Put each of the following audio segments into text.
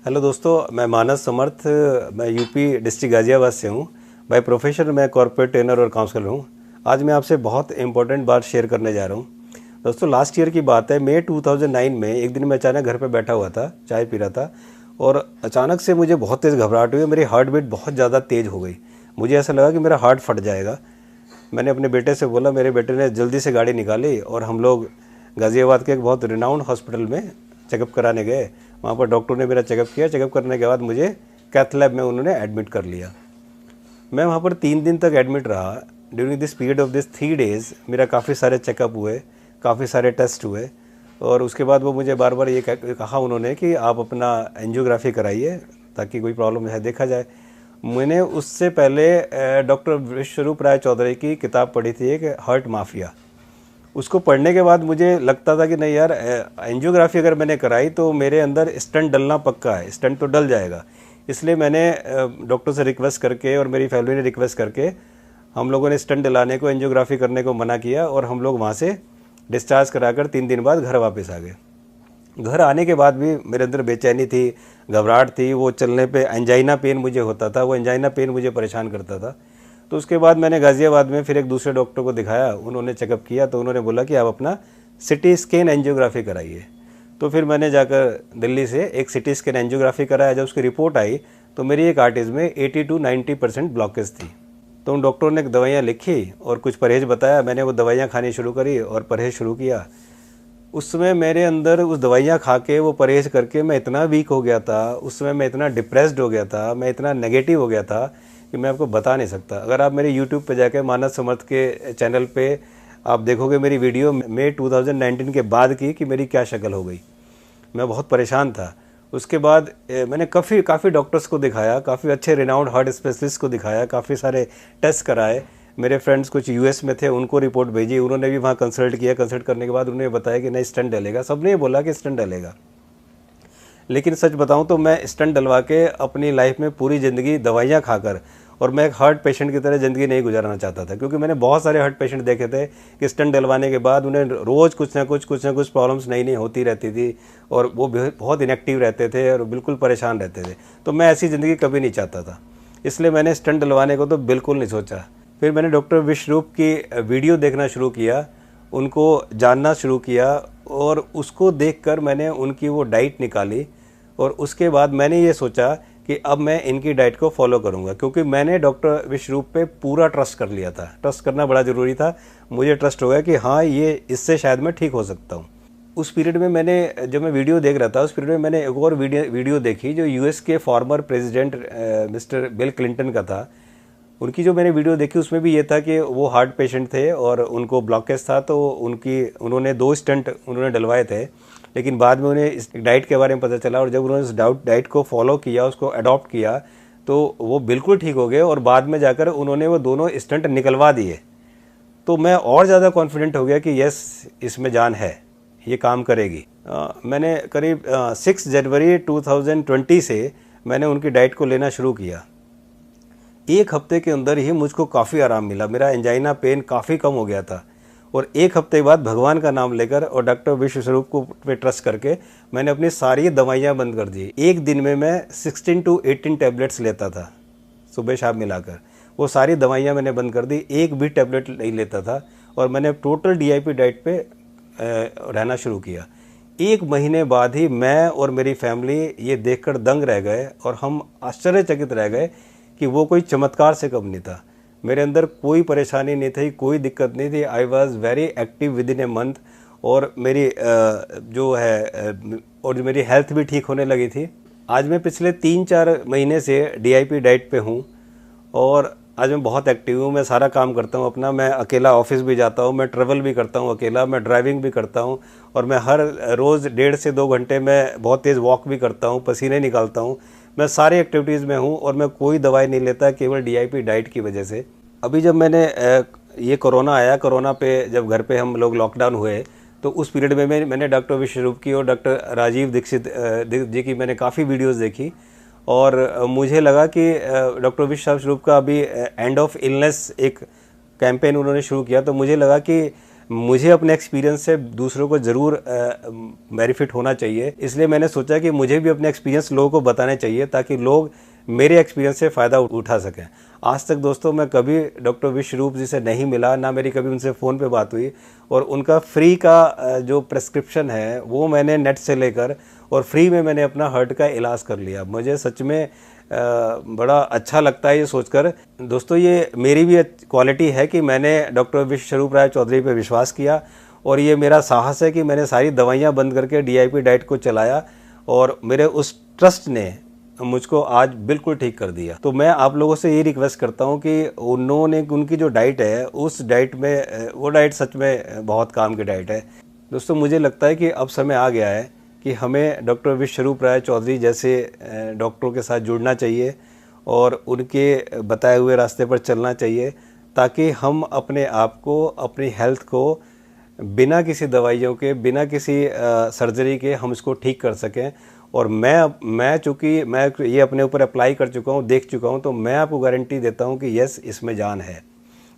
Hello दोस्तों, मैं मानस समर्थ। मैं यूपी डिस्ट्रिक्ट गाज़ियाबाद से हूँ। बाय प्रोफेशन मैं कॉर्पोरेट ट्रेनर और काउंसलर हूँ। आज मैं आपसे बहुत इंपॉर्टेंट बात शेयर करने जा रहा हूँ। दोस्तों, लास्ट ईयर की बात है, मई 2009 में एक दिन मैं अचानक घर पे बैठा हुआ था, चाय पी रहा था और अचानक से मुझे बहुत तेज़ घबराहट हुई। मेरी हार्ट बीट बहुत ज़्यादा तेज़ हो गई। मुझे ऐसा लगा कि मेरा हार्ट फट जाएगा। मैंने अपने बेटे से बोला, मेरे बेटे ने जल्दी से गाड़ी निकाली और हम लोग गाज़ियाबाद के एक बहुत रिनाउंड हॉस्पिटल में चेकअप कराने गए। वहाँ पर डॉक्टर ने मेरा चेकअप किया। चेकअप करने के बाद मुझे कैथ लैब में उन्होंने एडमिट कर लिया। मैं वहाँ पर 3 दिन तक एडमिट रहा। During this period of this 3 days मेरा काफ़ी सारे चेकअप हुए, काफ़ी सारे टेस्ट हुए और उसके बाद वो मुझे बार बार ये कहा उन्होंने कि आप अपना एंजियोग्राफी कराइए ताकि कोई प्रॉब्लम है देखा जाए। मैंने उससे पहले डॉक्टर विश्वरूप राय चौधरी की किताब पढ़ी थी, एक हार्ट माफिया। उसको पढ़ने के बाद मुझे लगता था कि नहीं यार, एंजियोग्राफी अगर मैंने कराई तो मेरे अंदर स्टंट डलना पक्का है, स्टंट तो डल जाएगा। इसलिए मैंने डॉक्टर से रिक्वेस्ट करके और मेरी फैमिली ने रिक्वेस्ट करके हम लोगों ने स्टंट डलाने को, एंजियोग्राफी करने को मना किया और हम लोग वहाँ से डिस्चार्ज कराकर 3 दिन बाद घर वापस आ गए। घर आने के बाद भी मेरे अंदर बेचैनी थी, घबराहट थी। वो चलने पे एंजाइना पेन मुझे होता था, वो एंजाइना पेन मुझे परेशान करता था। तो उसके बाद मैंने गाज़ियाबाद में फिर एक दूसरे डॉक्टर को दिखाया। उन्होंने चेकअप किया तो उन्होंने बोला कि आप अपना सिटी स्कैन एंजियोग्राफी कराइए। तो फिर मैंने जाकर दिल्ली से एक सिटी स्कैन एंजियोग्राफी कराया। जब उसकी रिपोर्ट आई तो मेरी एक आर्टरीज में 80 to 90% ब्लॉकेज थी। तो उन डॉक्टरों ने दवाइयाँ लिखी और कुछ परहेज बताया। मैंने वो दवाइयाँ खानी शुरू करी और परहेज शुरू किया। उस समय मेरे अंदर उस दवाइयाँ खा के, वो परहेज करके मैं इतना वीक हो गया था, उस समय मैं इतना डिप्रेस्ड हो गया था, मैं इतना नेगेटिव हो गया था कि मैं आपको बता नहीं सकता। अगर आप मेरे यूट्यूब पे जाकर मानस समर्थ के चैनल पे आप देखोगे मेरी वीडियो मई 2019 के बाद की कि मेरी क्या शक्ल हो गई। मैं बहुत परेशान था। उसके बाद मैंने काफ़ी डॉक्टर्स को दिखाया, काफ़ी अच्छे रिनाउंड हार्ट स्पेशलिस्ट को दिखाया, काफ़ी सारे टेस्ट कराए। मेरे फ्रेंड्स कुछ यूएस में थे, उनको रिपोर्ट भेजी, उन्होंने भी वहाँ कंसल्ट किया। कंसल्ट करने के बाद उन्होंने बताया कि नहीं, स्टंट डलेगा। सबने बोला कि स्टंट डलेगा। लेकिन सच बताऊं तो मैं स्टंट डलवा के अपनी लाइफ में पूरी ज़िंदगी दवाइयाँ खाकर, और मैं एक हार्ट पेशेंट की तरह ज़िंदगी नहीं गुजारना चाहता था, क्योंकि मैंने बहुत सारे हार्ट पेशेंट देखे थे कि स्टंट डलवाने के बाद उन्हें रोज़ कुछ ना कुछ प्रॉब्लम्स नई होती रहती थी और वो बहुत इनएक्टिव रहते थे और बिल्कुल परेशान रहते थे। तो मैं ऐसी ज़िंदगी कभी नहीं चाहता था, इसलिए मैंने स्टंट डलवाने को तो बिल्कुल नहीं सोचा। फिर मैंने डॉक्टर विश्वरूप की वीडियो देखना शुरू किया, उनको जानना शुरू किया और उसको देखकर मैंने उनकी वो डाइट निकाली और उसके बाद मैंने ये सोचा कि अब मैं इनकी डाइट को फॉलो करूंगा, क्योंकि मैंने डॉक्टर विश्वरूप पे पूरा ट्रस्ट कर लिया था। ट्रस्ट करना बड़ा ज़रूरी था। मुझे ट्रस्ट हो गया कि हाँ, ये इससे शायद मैं ठीक हो सकता हूँ। उस पीरियड में जब मैं वीडियो देख रहा था, उस पीरियड में मैंने एक और वीडियो देखी जो यूएस के former president mister bill Clinton का था। उनकी जो मैंने वीडियो देखी उसमें भी ये था कि वो हार्ट पेशेंट थे और उनको ब्लॉकेज था, तो उन्होंने 2 स्टंट उन्होंने डलवाए थे। लेकिन बाद में उन्हें इस डाइट के बारे में पता चला और जब उन्होंने इस डाइट को फॉलो किया, उसको अडॉप्ट किया, तो वो बिल्कुल ठीक हो गए और बाद में जाकर उन्होंने वो दोनों स्टंट निकलवा दिए। तो मैं और ज़्यादा कॉन्फिडेंट हो गया कि यस, इसमें जान है, ये काम करेगी। मैंने करीब 6 जनवरी 2020 से मैंने उनकी डाइट को लेना शुरू किया। एक हफ्ते के अंदर ही मुझको काफ़ी आराम मिला। मेरा एंजाइना पेन काफ़ी कम हो गया था और एक हफ्ते बाद भगवान का नाम लेकर और डॉक्टर विश्वस्वरूप को पे ट्रस्ट करके मैंने अपनी सारी दवाइयाँ बंद कर दी। एक दिन में मैं 16 to 18 टैबलेट्स लेता था, सुबह शाम मिलाकर। वो सारी दवाइयाँ मैंने बंद कर दी, एक भी टैबलेट नहीं लेता था और मैंने टोटल डीआईपी डाइट पे रहना शुरू किया। 1 महीने बाद ही मैं और मेरी फैमिली ये देखकर दंग रह गए और हम आश्चर्यचकित रह गए कि वो कोई चमत्कार से कम नहीं था। मेरे अंदर कोई परेशानी नहीं थी, कोई दिक्कत नहीं थी। I was very active with in a month और मेरी और मेरी हेल्थ भी ठीक होने लगी थी। आज मैं पिछले 3-4 महीने से डीआईपी डाइट पे हूँ और आज मैं बहुत एक्टिव हूँ। मैं सारा काम करता हूँ अपना। मैं अकेला ऑफिस भी जाता हूँ, मैं ट्रैवल भी करता हूँ अकेला, मैं ड्राइविंग भी करता हूँ और मैं हर रोज़ 1.5 से 2 घंटे मैं बहुत तेज़ वॉक भी करता हूँ, पसीने निकालता हूँ। मैं सारी एक्टिविटीज़ में हूँ और मैं कोई दवाई नहीं लेता, केवल डीआईपी डाइट की वजह से। अभी जब मैंने ये कोरोना आया, कोरोना पे जब घर पे हम लोग लॉकडाउन हुए, तो उस पीरियड में मैंने डॉक्टर विश्वरूप की और डॉक्टर राजीव दीक्षित जी की मैंने काफ़ी वीडियोस देखी और मुझे लगा कि डॉक्टर विश्वरूप का अभी एंड ऑफ इलनेस एक कैंपेन उन्होंने शुरू किया। तो मुझे लगा कि मुझे अपने एक्सपीरियंस से दूसरों को ज़रूर बेनिफिट होना चाहिए, इसलिए मैंने सोचा कि मुझे भी अपने एक्सपीरियंस लोगों को बताने चाहिए ताकि लोग मेरे एक्सपीरियंस से फ़ायदा उठा सकें। आज तक दोस्तों मैं कभी डॉक्टर विश्वरूप जी से नहीं मिला, ना मेरी कभी उनसे फ़ोन पे बात हुई, और उनका फ्री का जो प्रेस्क्रिप्शन है वो मैंने नेट से लेकर और फ्री में मैंने अपना हार्ट का इलाज कर लिया। मुझे सच में बड़ा अच्छा लगता है ये सोचकर। दोस्तों ये मेरी भी क्वालिटी है कि मैंने डॉक्टर विश्वरूप राय चौधरी पे विश्वास किया, और ये मेरा साहस है कि मैंने सारी दवाइयाँ बंद करके DIP डाइट को चलाया और मेरे उस ट्रस्ट ने मुझको आज बिल्कुल ठीक कर दिया। तो मैं आप लोगों से ये रिक्वेस्ट करता हूँ कि उनकी जो डाइट है उस डाइट में, वो डाइट सच में बहुत काम की डाइट है। दोस्तों मुझे लगता है कि अब समय आ गया है कि हमें डॉक्टर विश्वरूप राय चौधरी जैसे डॉक्टरों के साथ जुड़ना चाहिए और उनके बताए हुए रास्ते पर चलना चाहिए, ताकि हम अपने आप को, अपनी हेल्थ को बिना किसी दवाइयों के, बिना किसी सर्जरी के हम इसको ठीक कर सकें। और मैं चूँकि मैं ये अपने ऊपर अप्लाई कर चुका हूँ, देख चुका हूँ, तो मैं आपको गारंटी देता हूँ कि यस, इसमें जान है।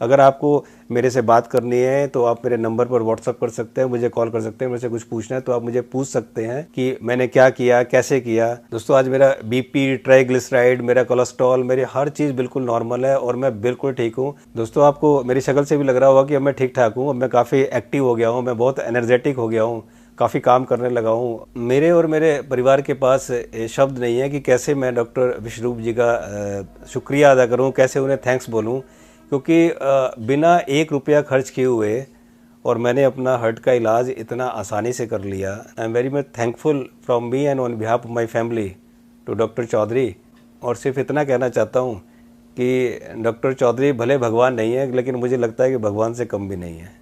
अगर आपको मेरे से बात करनी है तो आप मेरे नंबर पर व्हाट्सअप कर सकते हैं, मुझे कॉल कर सकते हैं। मेरे से कुछ पूछना है तो आप मुझे पूछ सकते हैं कि मैंने क्या किया, कैसे किया। दोस्तों आज मेरा BP, ट्राइग्लिसराइड, मेरा कोलेस्ट्रॉल, मेरी हर चीज़ बिल्कुल नॉर्मल है और मैं बिल्कुल ठीक हूँ। दोस्तों आपको मेरी शक्ल से भी लग रहा होगा कि अब मैं ठीक ठाक हूँ, अब मैं काफ़ी एक्टिव हो गया हूँ, मैं बहुत एनर्जेटिक हो गया हूँ, काफ़ी काम करने लगा हूँ। मेरे और मेरे परिवार के पास शब्द नहीं है कि कैसे मैं डॉक्टर विश्वरूप जी का शुक्रिया अदा करूँ, कैसे उन्हें थैंक्स बोलूँ, क्योंकि बिना 1 रुपया खर्च किए हुए और मैंने अपना हार्ट का इलाज इतना आसानी से कर लिया। I am very much thankful from me and on behalf of my family to doctor Chaudhary. और सिर्फ इतना कहना चाहता हूँ कि डॉक्टर चौधरी भले भगवान नहीं है, लेकिन मुझे लगता है कि भगवान से कम भी नहीं है।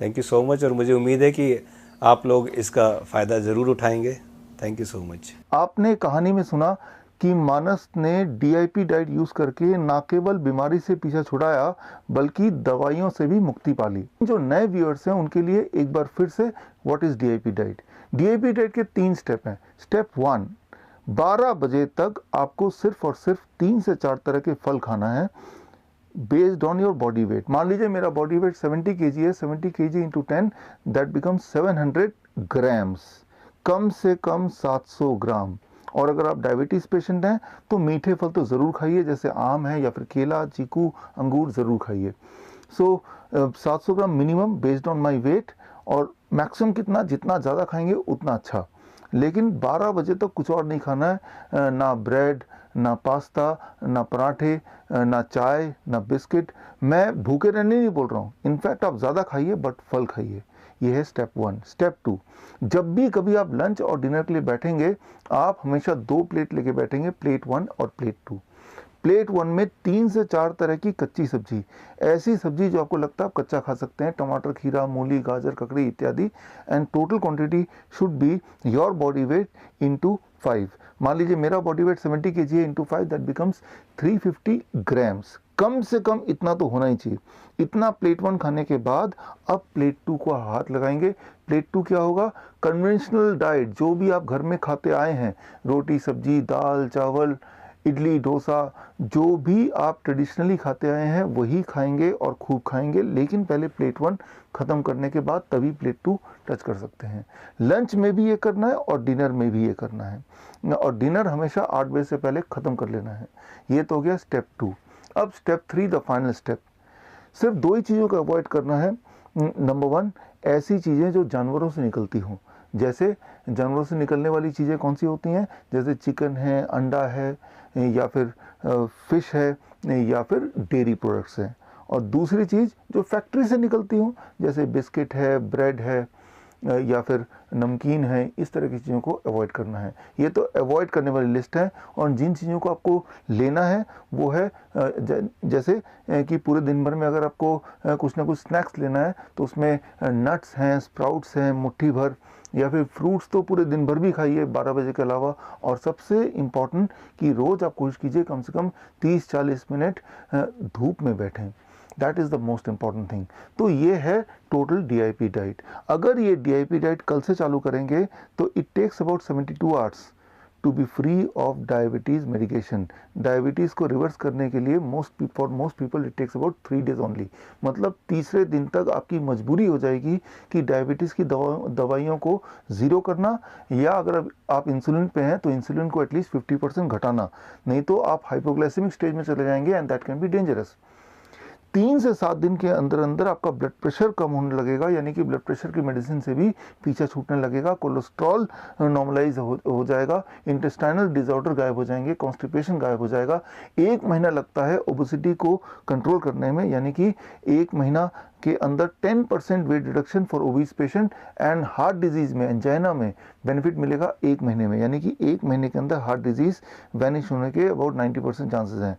थैंक यू सो मच, और मुझे उम्मीद है कि आप लोग इसका फ़ायदा ज़रूर उठाएंगे। Thank you so much. आपने कहानी में सुना कि मानस ने DIP डाइट यूज करके ना केवल बीमारी से पीछा छुड़ाया बल्कि दवाइयों से भी मुक्ति पा ली। जो नए व्यूअर्स हैं उनके लिए एक बार फिर से what is DIP diet. DIP diet के 3 स्टेप हैं। स्टेप 1, 12 बजे तक आपको सिर्फ और सिर्फ 3 से 4 तरह के फल खाना है based on your body weight. मान लीजिए मेरा बॉडी वेट 70 kg है, 70 kg into 10 that becomes 700 grams, कम से कम 700 ग्राम। और अगर आप डायबिटीज पेशेंट हैं तो मीठे फल तो ज़रूर खाइए, जैसे आम है या फिर केला, चीकू, अंगूर ज़रूर खाइए। So 700 gram minimum based on my weight, और मैक्सिमम कितना, जितना ज़्यादा खाएंगे उतना अच्छा। लेकिन 12 बजे तक कुछ और नहीं खाना है, ना ब्रेड, ना पास्ता, ना पराठे, ना चाय, ना बिस्किट। मैं भूखे रहने नहीं बोल रहा हूँ, इनफैक्ट आप ज़्यादा खाइए बट फल खाइए। ये है स्टेप 1। स्टेप 2, जब भी कभी आप लंच और डिनर के लिए बैठेंगे आप हमेशा 2 प्लेट लेके बैठेंगे, प्लेट 1 और प्लेट 2। प्लेट 1 में 3 से 4 तरह की कच्ची सब्जी, ऐसी सब्जी जो आपको लगता है आप कच्चा खा सकते हैं, टमाटर, खीरा, मूली, गाजर, ककड़ी इत्यादि। And total quantity should be your body weight into 5। मान लीजिए मेरा बॉडी वेट 70 kg है, इंटू 5 दैट बिकम्स 350 ग्राम्स। कम से कम इतना तो होना ही चाहिए। इतना प्लेट 1 खाने के बाद अब प्लेट 2 को हाथ लगाएंगे। प्लेट 2 क्या होगा? कन्वेंशनल डाइट, जो भी आप घर में खाते आए हैं, रोटी, सब्जी, दाल, चावल, इडली, डोसा, जो भी आप ट्रेडिशनली खाते आए हैं वही खाएंगे और खूब खाएंगे। लेकिन पहले प्लेट 1 ख़त्म करने के बाद तभी प्लेट 2 टच कर सकते हैं। लंच में भी ये करना है और डिनर में भी ये करना है, और डिनर हमेशा 8 बजे से पहले ख़त्म कर लेना है। ये तो हो गया स्टेप 2। अब स्टेप 3, द फाइनल स्टेप। सिर्फ 2 ही चीज़ों को अवॉइड करना है। नंबर 1, ऐसी चीज़ें जो जानवरों से निकलती हों। जैसे जानवरों से निकलने वाली चीज़ें कौन सी होती हैं? जैसे चिकन है, अंडा है, या फिर फिश है, या फिर डेयरी प्रोडक्ट्स हैं। और दूसरी चीज़ जो फैक्ट्री से निकलती हों, जैसे बिस्किट है, ब्रेड है, या फिर नमकीन है, इस तरह की चीज़ों को अवॉइड करना है। ये तो अवॉइड करने वाली लिस्ट है। और जिन चीज़ों को आपको लेना है वो है जैसे कि पूरे दिन भर में अगर आपको कुछ ना कुछ स्नैक्स लेना है तो उसमें नट्स हैं, स्प्राउट्स हैं मुट्ठी भर, या फिर फ्रूट्स तो पूरे दिन भर भी खाइए 12 बजे के अलावा। और सबसे इम्पॉर्टेंट कि रोज़ आप कोशिश कीजिए कम से कम 30-40 मिनट धूप में बैठें। That is the most important thing. तो ये है टोटल DIP डाइट। अगर ये DIP डाइट कल से चालू करेंगे तो it takes about 72 hours to be free of diabetes medication. Diabetes को रिवर्स करने के लिए for most people it takes about 3 days only. मतलब तीसरे दिन तक आपकी मजबूरी हो जाएगी कि डायबिटीज़ की दवाइयों को ज़ीरो करना, या अगर आप इंसुलिन पे हैं तो इंसुलिन को एटलीस्ट 50% घटाना, नहीं तो आप हाइपोग्लाइसेमिक स्टेज में चले जाएंगे and that can be dangerous. 3 से 7 दिन के अंदर अंदर आपका ब्लड प्रेशर कम होने लगेगा, यानी कि ब्लड प्रेशर की मेडिसिन से भी पीछा छूटने लगेगा, कोलेस्ट्रॉल नॉर्मलाइज हो जाएगा, इंटेस्टाइनल डिसऑर्डर गायब हो जाएंगे, कॉन्स्टिपेशन गायब हो जाएगा। 1 महीना लगता है ओबेसिटी को कंट्रोल करने में, यानी कि 1 महीना के अंदर 10% weight reduction for obese patient, and heart disease में, एंजाइना में बेनिफिट मिलेगा 1 महीने में, यानी कि 1 महीने के अंदर हार्ट डिजीज वैनिश होने के अबाउट 90% चांसेस हैं।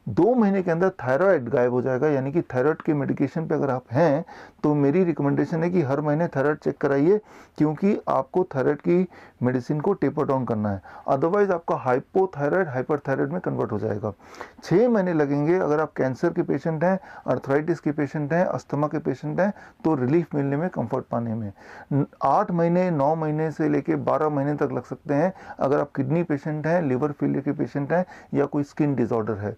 2 महीने के अंदर थायराइड गायब हो जाएगा, यानी कि थायराइड के मेडिकेशन पे अगर आप हैं तो मेरी रिकमेंडेशन है कि हर महीने थायराइड चेक कराइए, क्योंकि आपको थायराइड की मेडिसिन को टेपर डाउन करना है, अदरवाइज आपका हाइपोथायराइड हाइपरथायराइड में कन्वर्ट हो जाएगा। 6 महीने लगेंगे अगर आप कैंसर के पेशेंट हैं, अर्थराइटिस के पेशेंट हैं, अस्थमा के पेशेंट हैं, तो रिलीफ मिलने में, कंफर्ट पाने में। 8 महीने 9 महीने से लेके 12 महीने तक लग सकते हैं अगर आप किडनी पेशेंट हैं, लिवर फेलियर के पेशेंट हैं, या कोई स्किन डिसऑर्डर है।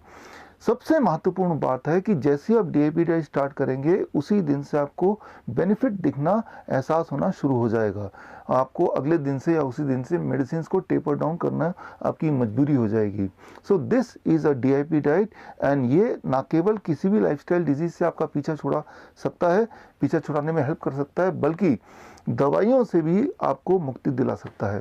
सबसे महत्वपूर्ण बात है कि जैसे आप डीआईपी डाइट स्टार्ट करेंगे उसी दिन से आपको बेनिफिट दिखना, एहसास होना शुरू हो जाएगा। आपको अगले दिन से या उसी दिन से मेडिसिन को टेपर डाउन करना आपकी मजबूरी हो जाएगी। So this is a DIP diet, and ये ना केवल किसी भी लाइफस्टाइल डिजीज से आपका पीछा छुड़ा सकता है, पीछा छुड़ाने में हेल्प कर सकता है, बल्कि दवाइयों से भी आपको मुक्ति दिला सकता है।